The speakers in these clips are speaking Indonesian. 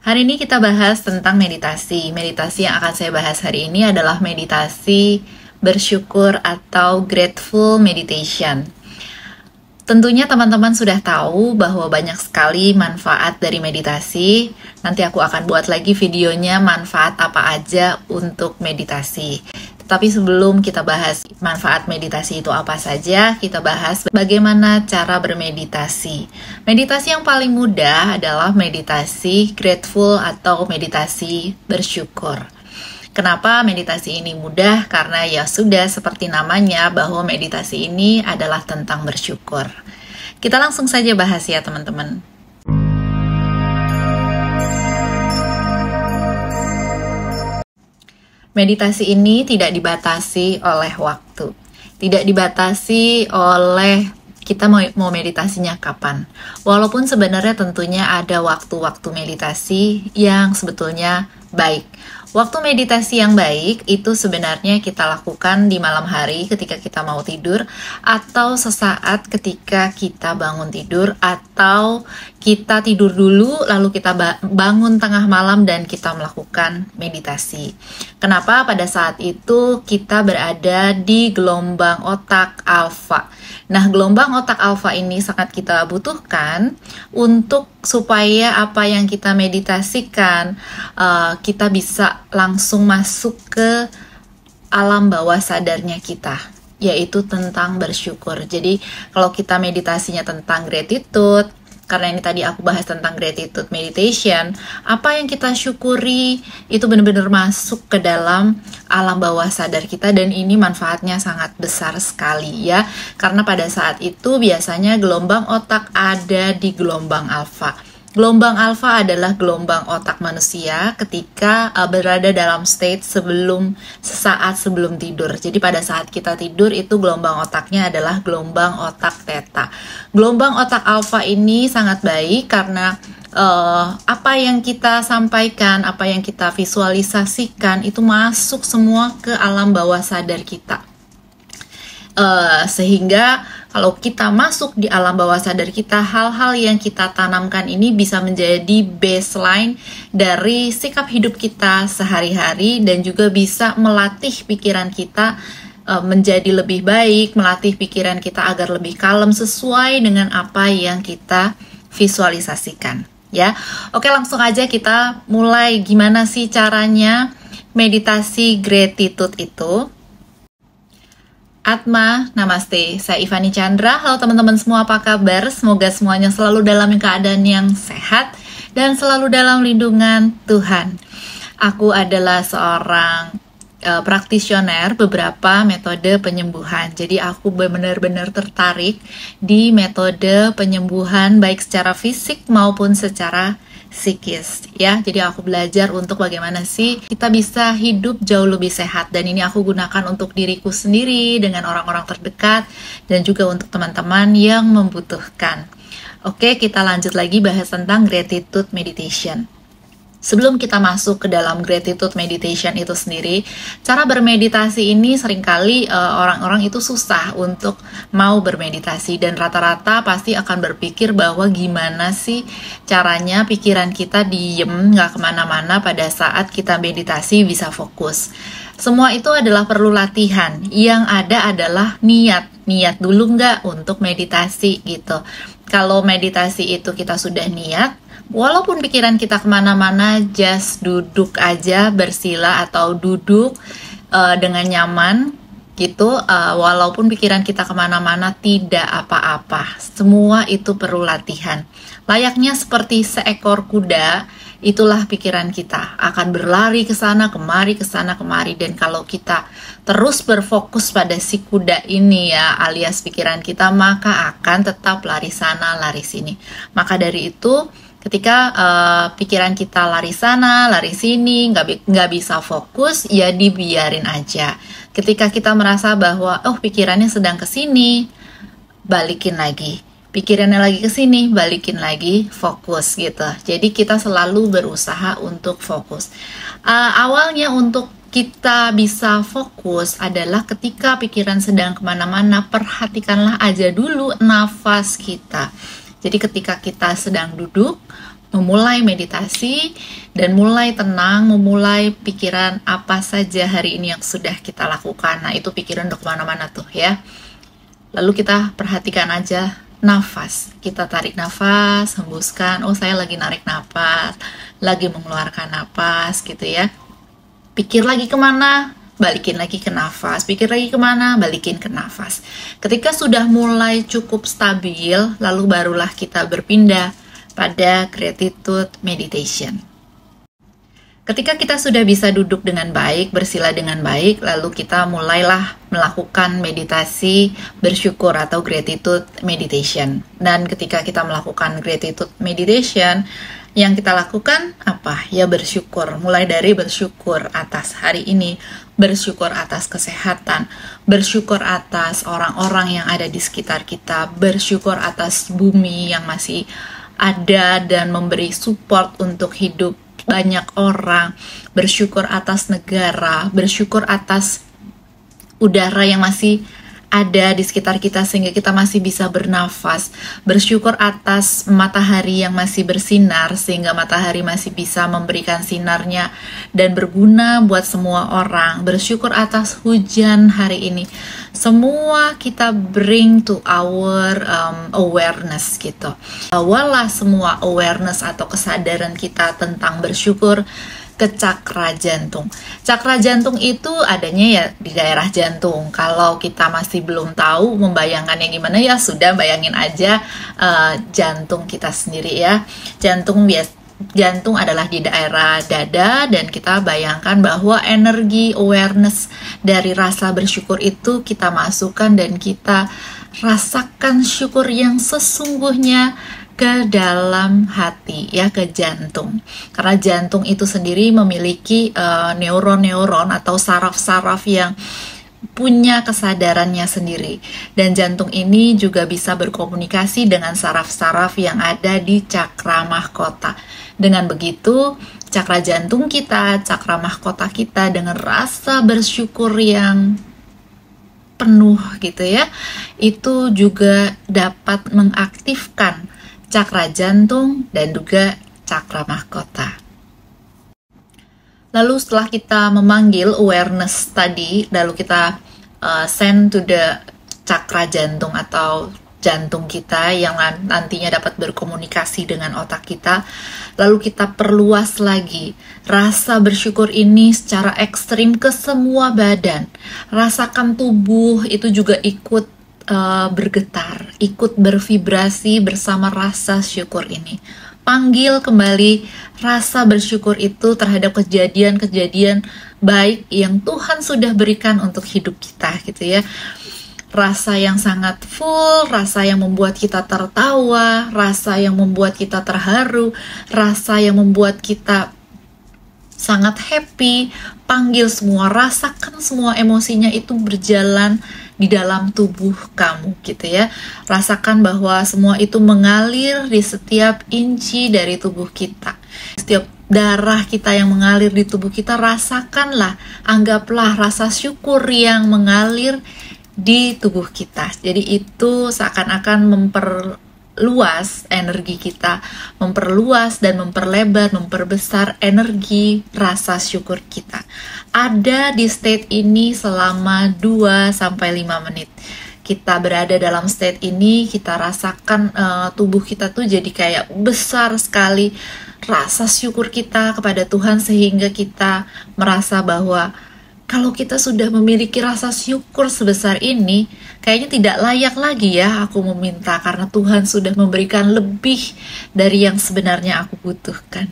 Hari ini kita bahas tentang meditasi. Meditasi yang akan saya bahas hari ini adalah meditasi bersyukur atau grateful meditation. Tentunya teman-teman sudah tahu bahwa banyak sekali manfaat dari meditasi. Nanti aku akan buat lagi videonya manfaat apa aja untuk meditasi. Tapi sebelum kita bahas manfaat meditasi itu apa saja, kita bahas bagaimana cara bermeditasi. Meditasi yang paling mudah adalah meditasi grateful atau meditasi bersyukur. Kenapa meditasi ini mudah? Karena ya sudah seperti namanya bahwa meditasi ini adalah tentang bersyukur. Kita langsung saja bahas ya teman-teman. Meditasi ini tidak dibatasi oleh waktu, tidak dibatasi oleh kita mau meditasinya kapan. Walaupun sebenarnya tentunya ada waktu-waktu meditasi yang sebetulnya baik. Waktu meditasi yang baik itu sebenarnya kita lakukan di malam hari ketika kita mau tidur, atau sesaat ketika kita bangun tidur, atau kita tidur dulu lalu kita bangun tengah malam dan kita melakukan meditasi. Kenapa? Pada saat itu kita berada di gelombang otak alfa. Nah, gelombang otak alfa ini sangat kita butuhkan untuk supaya apa yang kita meditasikan kita bisa langsung masuk ke alam bawah sadarnya kita, yaitu tentang bersyukur. Jadi kalau kita meditasinya tentang gratitude, karena ini tadi aku bahas tentang gratitude meditation, apa yang kita syukuri itu benar-benar masuk ke dalam alam bawah sadar kita, dan ini manfaatnya sangat besar sekali ya. Karena pada saat itu biasanya gelombang otak ada di gelombang alfa. Gelombang alfa adalah gelombang otak manusia ketika berada dalam state sesaat sebelum tidur. Jadi pada saat kita tidur itu gelombang otaknya adalah gelombang otak theta. Gelombang otak alfa ini sangat baik karena apa yang kita sampaikan, apa yang kita visualisasikan itu masuk semua ke alam bawah sadar kita. Sehingga kalau kita masuk di alam bawah sadar kita, hal-hal yang kita tanamkan ini bisa menjadi baseline dari sikap hidup kita sehari-hari, dan juga bisa melatih pikiran kita menjadi lebih baik, melatih pikiran kita agar lebih kalem sesuai dengan apa yang kita visualisasikan ya. Oke, langsung aja kita mulai. Gimana sih caranya meditasi gratitude itu? Atma, namaste, saya Ivani Chandra. Halo teman-teman semua, apa kabar? Semoga semuanya selalu dalam keadaan yang sehat dan selalu dalam lindungan Tuhan. Aku adalah seorang praktisioner beberapa metode penyembuhan. Jadi aku benar-benar tertarik di metode penyembuhan baik secara fisik maupun secara psikis ya. Jadi aku belajar untuk bagaimana sih kita bisa hidup jauh lebih sehat, dan ini aku gunakan untuk diriku sendiri, dengan orang-orang terdekat, dan juga untuk teman-teman yang membutuhkan. Oke, kita lanjut lagi bahas tentang gratitude meditation. Sebelum kita masuk ke dalam gratitude meditation itu sendiri, cara bermeditasi ini seringkali orang-orang itu susah untuk mau bermeditasi, dan rata-rata pasti akan berpikir bahwa gimana sih caranya pikiran kita diem, nggak kemana-mana pada saat kita meditasi bisa fokus. Semua itu adalah perlu latihan. Yang ada adalah niat dulu nggak untuk meditasi gitu. Kalau meditasi itu kita sudah niat, walaupun pikiran kita kemana-mana, just duduk aja, bersila atau duduk dengan nyaman gitu. Walaupun pikiran kita kemana-mana, tidak apa-apa. Semua itu perlu latihan. Layaknya seperti seekor kuda, itulah pikiran kita akan berlari ke sana kemari, ke sana kemari. Dan kalau kita terus berfokus pada si kuda ini ya, alias pikiran kita, maka akan tetap lari sana lari sini. Maka dari itu, ketika pikiran kita lari sana, lari sini, nggak bisa fokus, ya dibiarin aja. Ketika kita merasa bahwa pikirannya sedang ke sini, balikin lagi. Pikirannya lagi ke sini, balikin lagi, fokus gitu. Jadi kita selalu berusaha untuk fokus. Awalnya untuk kita bisa fokus adalah ketika pikiran sedang kemana-mana, perhatikanlah aja dulu nafas kita. Jadi ketika kita sedang duduk, memulai meditasi dan mulai tenang, memulai pikiran apa saja hari ini yang sudah kita lakukan. Nah, itu pikiran udah kemana-mana tuh ya. Lalu kita perhatikan aja nafas. Kita tarik nafas, hembuskan. Oh, saya lagi narik nafas, lagi mengeluarkan nafas gitu ya. Pikir lagi kemana? Balikin lagi ke nafas. Pikir lagi kemana? Balikin ke nafas. Ketika sudah mulai cukup stabil, lalu barulah kita berpindah pada gratitude meditation. Ketika kita sudah bisa duduk dengan baik, bersila dengan baik, lalu kita mulailah melakukan meditasi bersyukur atau gratitude meditation. Dan ketika kita melakukan gratitude meditation, yang kita lakukan apa? Ya bersyukur. Mulai dari bersyukur atas hari ini, bersyukur atas kesehatan, bersyukur atas orang-orang yang ada di sekitar kita, bersyukur atas bumi yang masih ada dan memberi support untuk hidup banyak orang, bersyukur atas negara, bersyukur atas udara yang masih ada di sekitar kita sehingga kita masih bisa bernafas, bersyukur atas matahari yang masih bersinar sehingga matahari masih bisa memberikan sinarnya dan berguna buat semua orang, bersyukur atas hujan hari ini. Semua kita bring to our awareness gitu. Bawalah semua awareness atau kesadaran kita tentang bersyukur ke cakra jantung. Cakra jantung itu adanya ya di daerah jantung. Kalau kita masih belum tahu membayangkannya gimana, ya sudah bayangin aja jantung kita sendiri ya. Jantung adalah di daerah dada, dan kita bayangkan bahwa energi awareness dari rasa bersyukur itu kita masukkan dan kita rasakan syukur yang sesungguhnya ke dalam hati ya, ke jantung. Karena jantung itu sendiri memiliki neuron-neuron atau saraf-saraf yang punya kesadarannya sendiri, dan jantung ini juga bisa berkomunikasi dengan saraf-saraf yang ada di cakra mahkota. Dengan begitu, cakra jantung kita, cakra mahkota kita dengan rasa bersyukur yang penuh gitu ya, itu juga dapat mengaktifkan cakra jantung dan juga cakra mahkota. Lalu setelah kita memanggil awareness tadi, lalu kita send to the cakra jantung atau jantung kita yang nantinya dapat berkomunikasi dengan otak kita, lalu kita perluas lagi rasa bersyukur ini secara ekstrim ke semua badan. Rasakan tubuh itu juga ikut bergetar, ikut bervibrasi bersama rasa syukur ini. Panggil kembali rasa bersyukur itu terhadap kejadian-kejadian baik yang Tuhan sudah berikan untuk hidup kita gitu ya. Rasa yang sangat full, rasa yang membuat kita tertawa, rasa yang membuat kita terharu, rasa yang membuat kita sangat happy. Panggil semua, rasakan semua emosinya itu berjalan di dalam tubuh kamu gitu ya. Rasakan bahwa semua itu mengalir di setiap inci dari tubuh kita. Setiap darah kita yang mengalir di tubuh kita, rasakanlah, anggaplah rasa syukur yang mengalir di tubuh kita. Jadi itu seakan-akan memperluas energi kita, memperluas dan memperlebar, memperbesar energi rasa syukur kita. Ada di state ini selama 2-5 menit. Kita berada dalam state ini, kita rasakan tubuh kita tuh jadi kayak besar sekali rasa syukur kita kepada Tuhan, sehingga kita merasa bahwa kalau kita sudah memiliki rasa syukur sebesar ini, kayaknya tidak layak lagi ya aku meminta, karena Tuhan sudah memberikan lebih dari yang sebenarnya aku butuhkan.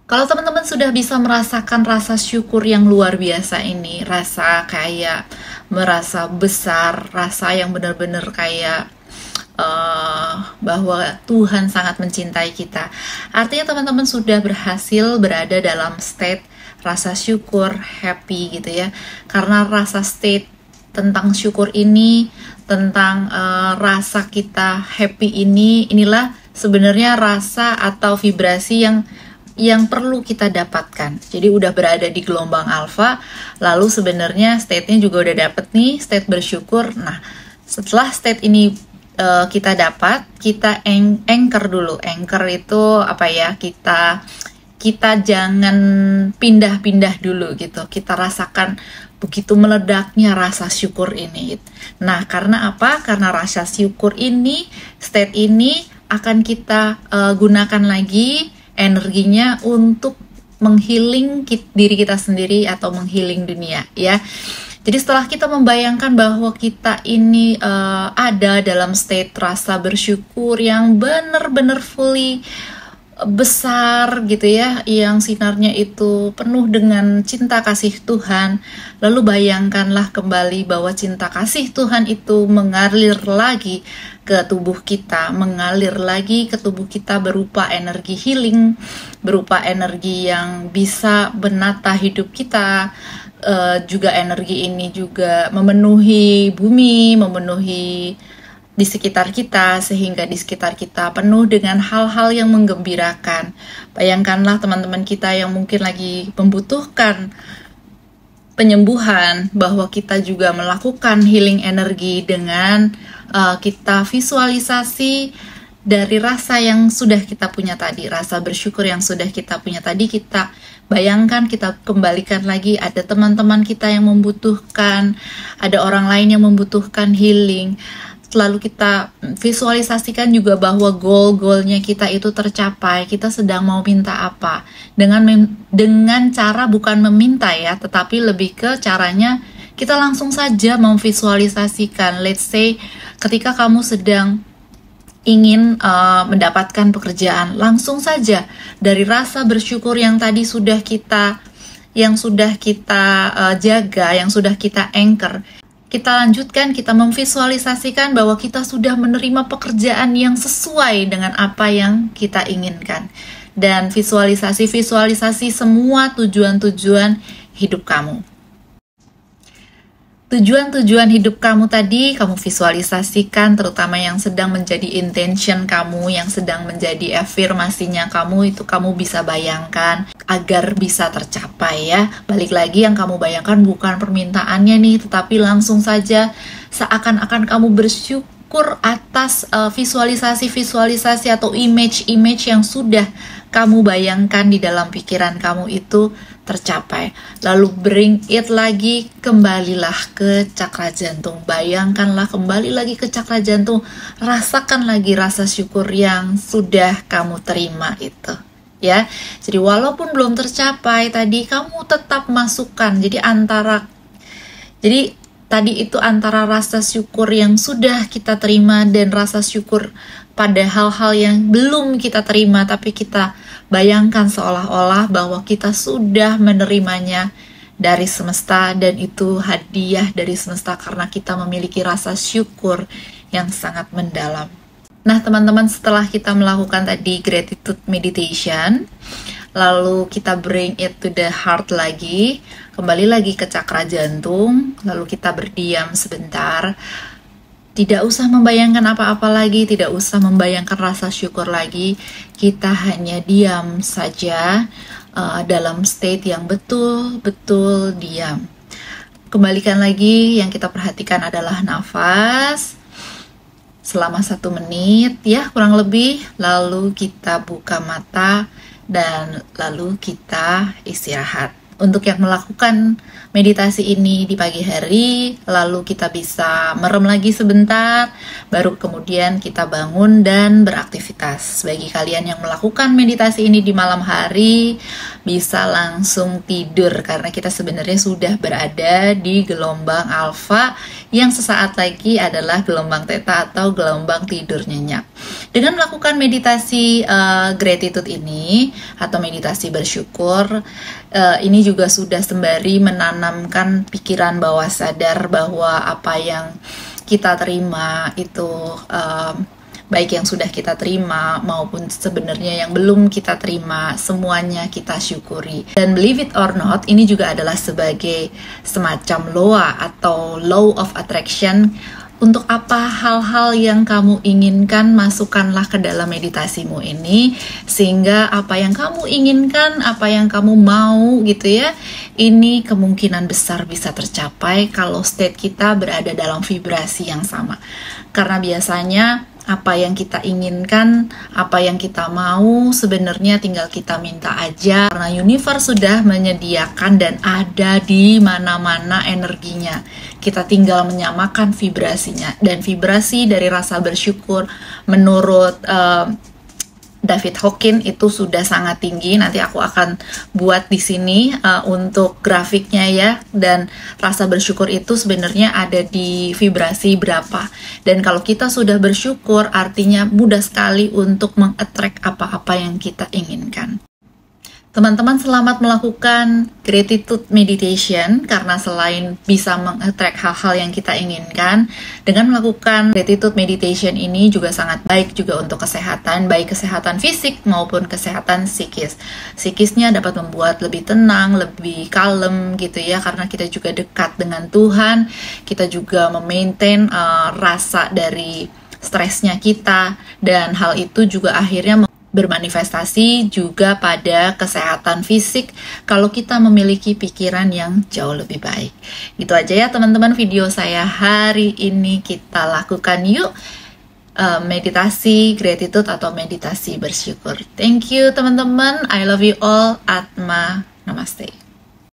Kalau teman-teman sudah bisa merasakan rasa syukur yang luar biasa ini, rasa kayak merasa besar, rasa yang benar-benar kayak bahwa Tuhan sangat mencintai kita, artinya teman-teman sudah berhasil berada dalam state rasa syukur, happy gitu ya. Karena rasa state tentang syukur ini, tentang rasa kita happy ini, inilah sebenarnya rasa atau vibrasi yang perlu kita dapatkan. Jadi udah berada di gelombang alfa, lalu sebenarnya state-nya juga udah dapet nih, state bersyukur. Nah, setelah state ini kita dapat, kita anchor dulu. Anchor itu apa ya? Kita jangan pindah-pindah dulu gitu. Kita rasakan begitu meledaknya rasa syukur ini. Nah, karena apa? Karena rasa syukur ini, state ini akan kita gunakan lagi energinya untuk menghealing diri kita sendiri atau menghealing dunia, ya. Jadi setelah kita membayangkan bahwa kita ini ada dalam state rasa bersyukur yang benar-benar fully besar gitu ya, yang sinarnya itu penuh dengan cinta kasih Tuhan, lalu bayangkanlah kembali bahwa cinta kasih Tuhan itu mengalir lagi ke tubuh kita, mengalir lagi ke tubuh kita berupa energi healing, berupa energi yang bisa menata hidup kita. Juga energi ini juga memenuhi bumi, memenuhi di sekitar kita, sehingga di sekitar kita penuh dengan hal-hal yang menggembirakan. Bayangkanlah teman-teman kita yang mungkin lagi membutuhkan penyembuhan, bahwa kita juga melakukan healing energi dengan kita visualisasi dari rasa yang sudah kita punya tadi, rasa bersyukur yang sudah kita punya tadi, kita bayangkan, kita kembalikan lagi, ada teman-teman kita yang membutuhkan, ada orang lain yang membutuhkan healing. Lalu kita visualisasikan juga bahwa goal-goalnya kita itu tercapai, kita sedang mau minta apa, dengan cara bukan meminta ya, tetapi lebih ke caranya kita langsung saja memvisualisasikan. Let's say ketika kamu sedang ingin mendapatkan pekerjaan, langsung saja dari rasa bersyukur yang tadi sudah kita jaga, yang sudah kita anchor, kita lanjutkan, kita memvisualisasikan bahwa kita sudah menerima pekerjaan yang sesuai dengan apa yang kita inginkan, dan visualisasi semua tujuan-tujuan hidup kamu. Tujuan-tujuan hidup kamu tadi kamu visualisasikan, terutama yang sedang menjadi intention kamu, yang sedang menjadi afirmasinya kamu, itu kamu bisa bayangkan agar bisa tercapai ya. Balik lagi, yang kamu bayangkan bukan permintaannya nih, tetapi langsung saja seakan-akan kamu bersyukur atas visualisasi atau image yang sudah kamu bayangkan di dalam pikiran kamu itu tercapai. Lalu bring it lagi, kembalilah ke cakra jantung. Bayangkanlah kembali lagi ke cakra jantung. Rasakan lagi rasa syukur yang sudah kamu terima itu. Ya. Jadi walaupun belum tercapai tadi, kamu tetap masukkan. Jadi tadi itu antara rasa syukur yang sudah kita terima dan rasa syukur pada hal-hal yang belum kita terima, tapi kita bayangkan seolah-olah bahwa kita sudah menerimanya dari semesta, dan itu hadiah dari semesta karena kita memiliki rasa syukur yang sangat mendalam. Nah teman-teman, setelah kita melakukan tadi gratitude meditation, lalu kita bring it to the heart lagi, kembali lagi ke cakra jantung, lalu kita berdiam sebentar. Tidak usah membayangkan apa-apa lagi, tidak usah membayangkan rasa syukur lagi. Kita hanya diam saja dalam state yang betul-betul diam. Kembalikan lagi, yang kita perhatikan adalah nafas selama 1 menit ya kurang lebih. Lalu kita buka mata dan lalu kita istirahat. Untuk yang melakukan meditasi ini di pagi hari, lalu kita bisa merem lagi sebentar, baru kemudian kita bangun dan beraktivitas. Bagi kalian yang melakukan meditasi ini di malam hari, bisa langsung tidur, karena kita sebenarnya sudah berada di gelombang alfa, yang sesaat lagi adalah gelombang theta atau gelombang tidur nyenyak. Dengan melakukan meditasi gratitude ini, atau meditasi bersyukur, ini juga sudah sembari menanamkan pikiran bawah sadar bahwa apa yang kita terima itu baik yang sudah kita terima maupun sebenarnya yang belum kita terima, semuanya kita syukuri. Dan believe it or not, ini juga adalah sebagai semacam LOA atau Law of Attraction. Untuk apa hal-hal yang kamu inginkan, masukkanlah ke dalam meditasimu ini, sehingga apa yang kamu inginkan, apa yang kamu mau gitu ya, ini kemungkinan besar bisa tercapai kalau state kita berada dalam vibrasi yang sama. Karena biasanya apa yang kita inginkan, apa yang kita mau, sebenarnya tinggal kita minta aja. Karena universe sudah menyediakan dan ada di mana-mana energinya. Kita tinggal menyamakan vibrasinya. Dan vibrasi dari rasa bersyukur menurut David Hawkins itu sudah sangat tinggi. Nanti aku akan buat di sini untuk grafiknya ya. Dan rasa bersyukur itu sebenarnya ada di vibrasi berapa. Dan kalau kita sudah bersyukur, artinya mudah sekali untuk meng-attract apa-apa yang kita inginkan. Teman-teman selamat melakukan gratitude meditation, karena selain bisa meng-attract hal-hal yang kita inginkan, dengan melakukan gratitude meditation ini juga sangat baik juga untuk kesehatan, baik kesehatan fisik maupun kesehatan psikis. Psikisnya dapat membuat lebih tenang, lebih kalem gitu ya, karena kita juga dekat dengan Tuhan, kita juga memaintain rasa dari stresnya kita, dan hal itu juga akhirnya bermanifestasi juga pada kesehatan fisik kalau kita memiliki pikiran yang jauh lebih baik. Gitu aja ya teman-teman video saya hari ini, kita lakukan yuk meditasi gratitude atau meditasi bersyukur. Thank you teman-teman, I love you all, Atma, namaste.